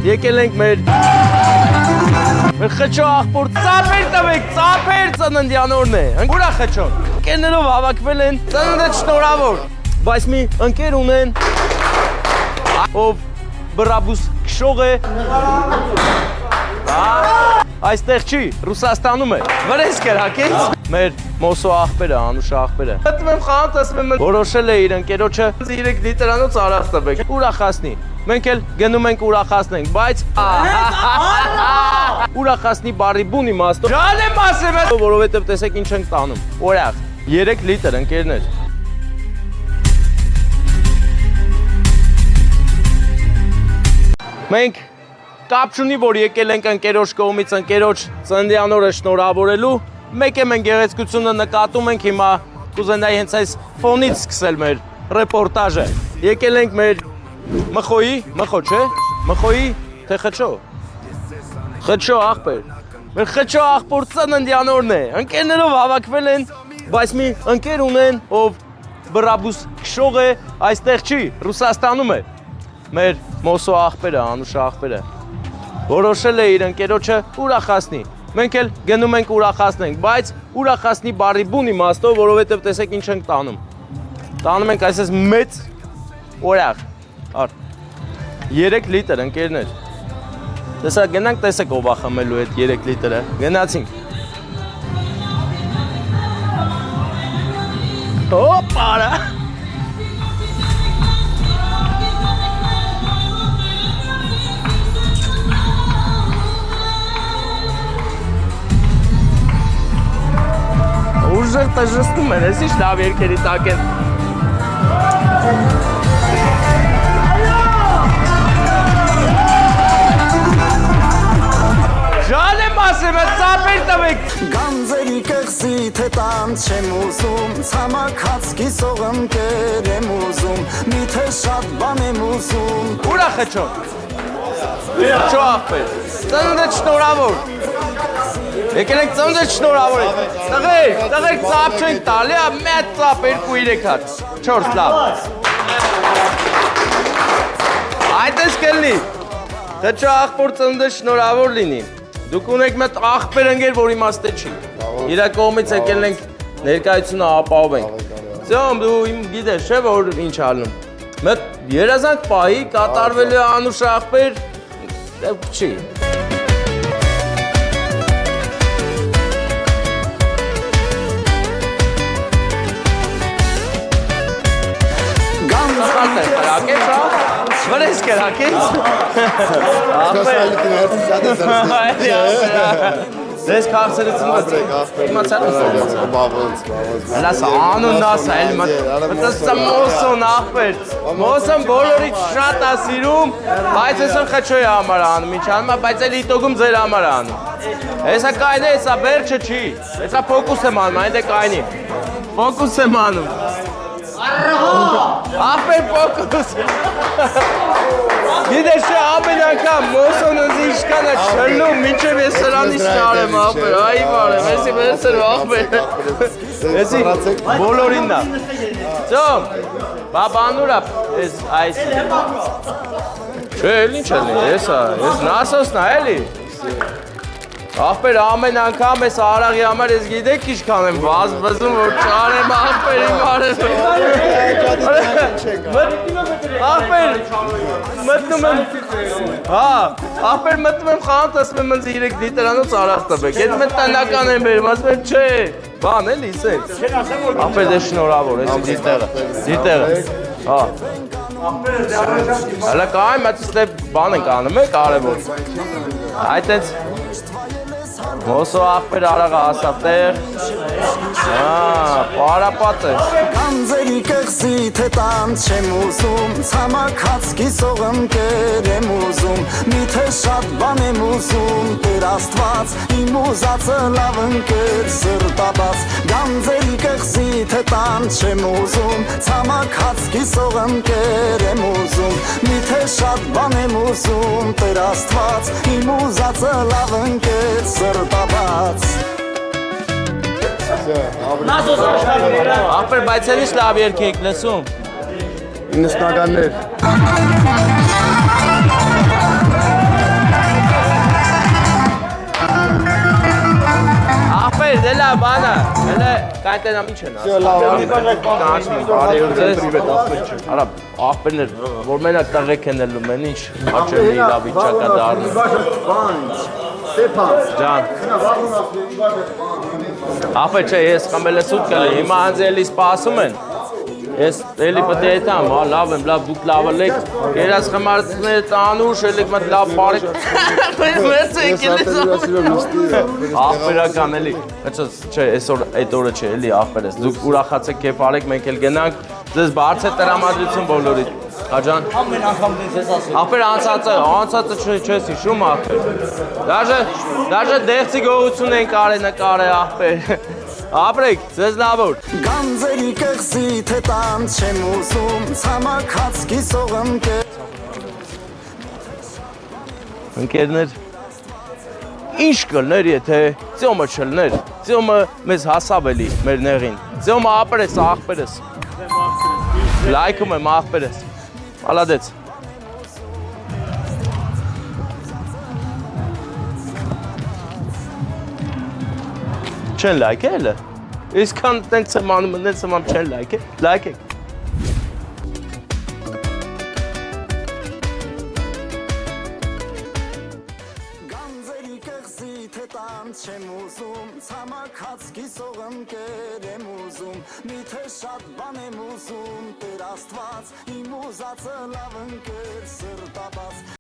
Եկել ենք մեր խճո աղբոր ծափեր տվեք, ծափեր ծննդյանորն է։ Ուրա խճոն։ Ընկերներով հավաքվել են, ծննդը շնորհավոր։ Բայց մի ընկեր ունեն, ով բրաբուս քշող է։ Այստեղ չի, Ռուսաստանում է։ Վրես կրակեց։ Մեր մոսո աղբերը, Անուշ աղբերը։ Մտնում եմ խանութ, ասում եմ, որոշել է իր ընկերոջը 3 լիտրանոց արած տվեք, ուրախացնի։ Մենք էլ գնում ենք ուրախացնենք, բայց ուրախացնի բարի բուն իմաստով։ Ջան եմ ասեմ, որովհետև տեսեք ինչ ենք տանում։ Օրախ, 3 լիտր ընկերներ։ Մենք կապ չունի, որ եկել ենք ընկերոջ կողմից ընկերոջ ծննդյան օրը շնորհավորելու, մեկ է մենք գեղեցկությունը նկատում ենք հիմա կուզենայի հենց այս ֆոնից սկսել մեր ռեպորտաժը։ Եկել ենք մեր մխոյի, մխո չէ, մխոյի թե խճո, խճո աղբեր, մեր խճո աղբոր ծննդյան օրն է, ընկերներով հավաքվել են, բայց մի ընկեր ունեն, ով բրաբուս քշող է, այստեղ չի, Ռուսաստանում է, մեր մոսո աղբերը, Անուշ աղբերը, որոշել է իր ընկերոջը ուրախացնի, մենք էլ գնում ենք ուրախացնենք, բայց ուրախացնի բարի բուն իմաստով, որովհետև տեսեք ինչ ենք տանում, տանում ենք այսպես մեծ օրախ, 3 լիտր ընկերներ, տեսա գնանք տեսեք ով ախմելու այդ 3 լիտրը, գնացինք, հոպարա, ուժեղ տժժստում են, ես ինչ լավ երկերի տակ են։ Ջան եմ ասեմ, ծափեր տվեք։ Գանձերի կղզի թե տան չեմ ուզում, ցամաքած կիսող ընկեր եմ ուզում, միթե շատ բան եմ ուզում։ Ուրա խճո։ Խճո աղբեր, ծննդը շնորհավոր։ Եկել ենք ծննդը շնորհավոր եք։ Տղեր ծափ չենք տալի, մեծ ծափ 2-3 հատ, 4 լավ։ Այդպես կլինի։ Խճո աղբոր ծննդը շնորհավոր լինի։ Դուք ունեք մեծ աղբեր ընկեր, որ իմաստը չի։ Իրա կողմից եկել ենք ներկայությունը ապահովենք։ Ձյոմ դու իմ գիտես չէ որ ինչ ալնում։ Մեծ երազանք պահի կատարվել է Անուշ աղբեր, չի։ Վրես կրակեց։ Դες քաղցրեցին իմացար լաս անուն ասա էլ մտածա մոսոն աղբեր մոսոն բոլորից շատ է սիրում բայց այսօր խճոյի համար անում ինչ անում բայց էլ իտոգում ձեր համար անում հեսա կայն է հեսա վերջը չի հեսա ֆոկուս եմ անում այնտե կայնի ֆոկուս եմ անում աղբեր ֆոկուս Գիտես չէ ամեն անգամ մոսոնը ինչքան է չլում մինչև ես սրանից չարեմ աղբեր, այ բարեմ, եսի վերցրու աղբեր, եսի բոլորինն է, ծոմ, բաբանուր է այս, չէ, էլ ինչ էլի, ես նասոսն է էլի, աղբեր ամեն անգամ ես արաղի համար ես գիտեք ինչքան եմ վազվզում, որ չարեմ աղբեր իմ արեմ, աղբեր մտնում եմ, աղբեր մտնում եմ խանութ, ասում եմ ընձ 3 լիտրանոց արաղ տվեք, հետ մետ տնական եմ բերում, ասում եմ չէ, բան էլ իսենց, աղբեր դե շնորհավոր, ես դիտեղը, հələ կայմ, այդ ստե բան ենք անում է, կարևոր, այդ ենք, Մոսո աղբեր արաղը ասավ տեղ, պարապատ է Գանձերի կղզի թե տան չեմ ուզում, ցամաքած կիսող ընկեր եմ ուզում, միթե շատ բան եմ ուզում, Տեր Աստված իմ ուզածը լավ ընկեր սրտաբաց Գանձերի կղզի թե տան չեմ ուզում, ցամաքած կիսող ընկեր եմ ուզում, միթե շատ բան եմ ուզում, Տեր Աստված իմ ուզածը լավ ընկեր սրտաբաց Աղբեր, բայց էլ ինչ լավ երգ եք լսում։ 90-ականներ։ բանը, հələ կանտենամ ինչ են ասում։ Արա, աղբերներ, որ մենակ տղեկ են ելում են, ինչ աչելի իրավիճակա դառնում։ Ջան։ Աղբեր չէ, ես խմել ես ուտ կլի, հիմա անձ էլի սպասում են։ Ես էլի պետք է հետամ, հա, լավ եմ, լավ, դուք լավ ելեք, կերած խմարցները տանուշ, ելեք մտ լավ բարեք, մերց եկել ես աղբերական էլի, չէ, այդ օրը չէ, էլի աղբեր ես, դուք ուրախաց եք կեփ արեք, մենք էլ գնանք, ձեզ բարձ է տրամադրություն բոլորիդ, հաջան։ Ամեն անգամ դες ես ասում։ Աղբեր անցածը չես հիշում աղբեր, դաժե դեղցի գողություն են նկարե աղբեր, ապրեք, ձեզ լավ օր։ Գանձերի կղզի թե տան չեմ ուզում ցամաքած կիսող ընկեր Ընկերներ, ինչ կլներ, եթե ծյոմը չլներ, ծյոմը մեզ հասավ էլի մեր նեղին, ծյոմը ապրես, աղբերես, լայքում եմ աղբերես, ալադեց։ Չեն լայք է էլը, իսկան տենց եմ անում, նենց եմ անում չեն լայք է, լայք եք։ Գանձերի կղզի թե տան չեմ ուզում ցամաքած կիսող ընկեր եմ ուզում միթե շատ բան եմ ուզում Տեր Աստված իմ ուզածը լավ ընկեր սրտաբաց